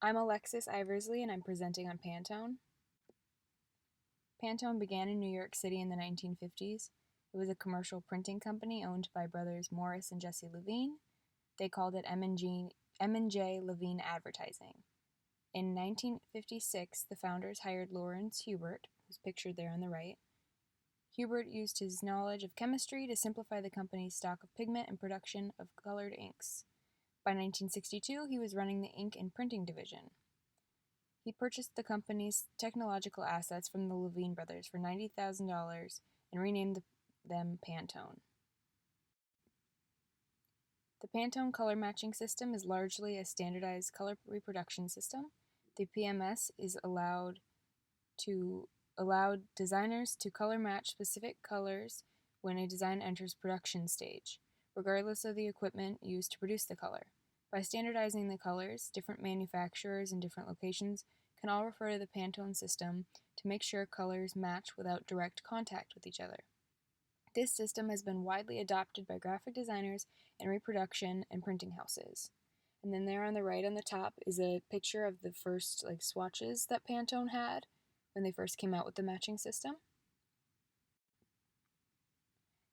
I'm Alexis Iversley and I'm presenting on Pantone. Pantone began in New York City in the 1950s. It was a commercial printing company owned by brothers Morris and Jesse Levine. They called it M&J Levine Advertising. In 1956, the founders hired Lawrence Hubert, who's pictured there on the right. Hubert used his knowledge of chemistry to simplify the company's stock of pigment and production of colored inks. By 1962, he was running the ink and printing division. He purchased the company's technological assets from the Levine brothers for $90,000 and renamed them Pantone. The Pantone color matching system is largely a standardized color reproduction system. The PMS is allowed designers to color match specific colors when a design enters production stage, regardless of the equipment used to produce the color. By standardizing the colors, different manufacturers in different locations can all refer to the Pantone system to make sure colors match without direct contact with each other. This system has been widely adopted by graphic designers and reproduction and printing houses. And then there on the right on the top is a picture of the first swatches that Pantone had when they first came out with the matching system.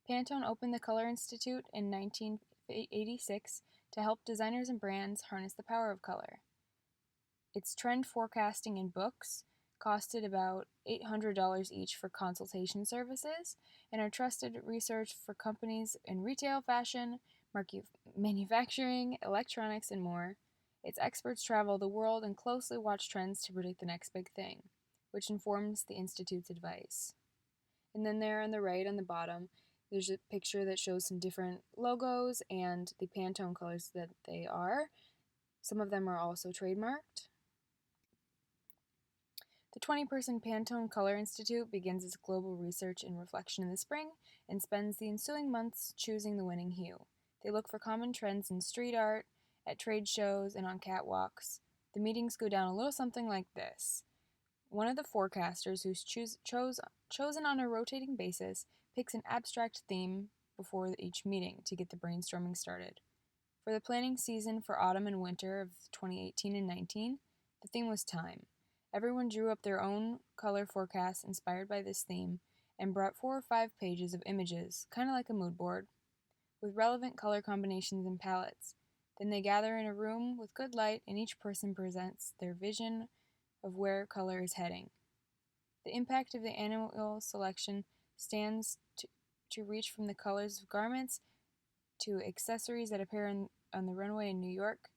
Pantone opened the Color Institute in 1986 to help designers and brands harness the power of color. Its trend forecasting in books costed about $800 each for consultation services, and are trusted research for companies in retail, fashion, manufacturing, electronics, and more. Its experts travel the world and closely watch trends to predict the next big thing, which informs the Institute's advice. And then there on the right, on the bottom, there's a picture that shows some different logos and the Pantone colors that they are. Some of them are also trademarked. The 20-person Pantone Color Institute begins its global research and reflection in the spring and spends the ensuing months choosing the winning hue. They look for common trends in street art, at trade shows, and on catwalks. The meetings go down a little something like this. One of the forecasters, who's chosen on a rotating basis, picks an abstract theme before each meeting to get the brainstorming started. For the planning season for autumn and winter of 2018 and 19, the theme was time. Everyone drew up their own color forecasts inspired by this theme and brought 4 or 5 pages of images, kind of like a mood board, with relevant color combinations and palettes. Then they gather in a room with good light and each person presents their vision of where color is heading. The impact of the annual selection stands to reach from the colors of garments to accessories that appear on the runway in New York,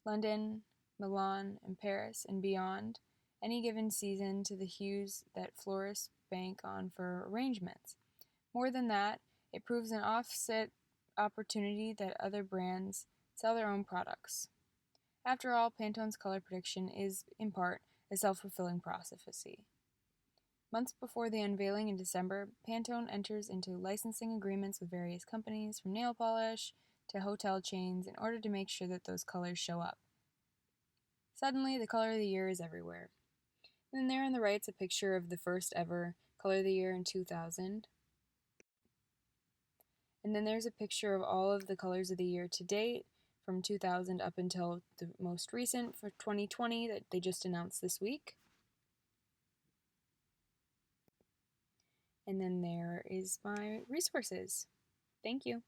London, Milan, and Paris, and beyond, any given season to the hues that florists bank on for arrangements. More than that, it proves an offset opportunity that other brands sell their own products. After all, Pantone's color prediction is, in part, a self-fulfilling prophecy. Months before the unveiling in December, Pantone enters into licensing agreements with various companies, from nail polish to hotel chains, in order to make sure that those colors show up. Suddenly, the color of the year is everywhere. And then there on the right is a picture of the first ever color of the year in 2000. And then there's a picture of all of the colors of the year to date, from 2000 up until the most recent for 2020 that they just announced this week. And then there is my resources. Thank you.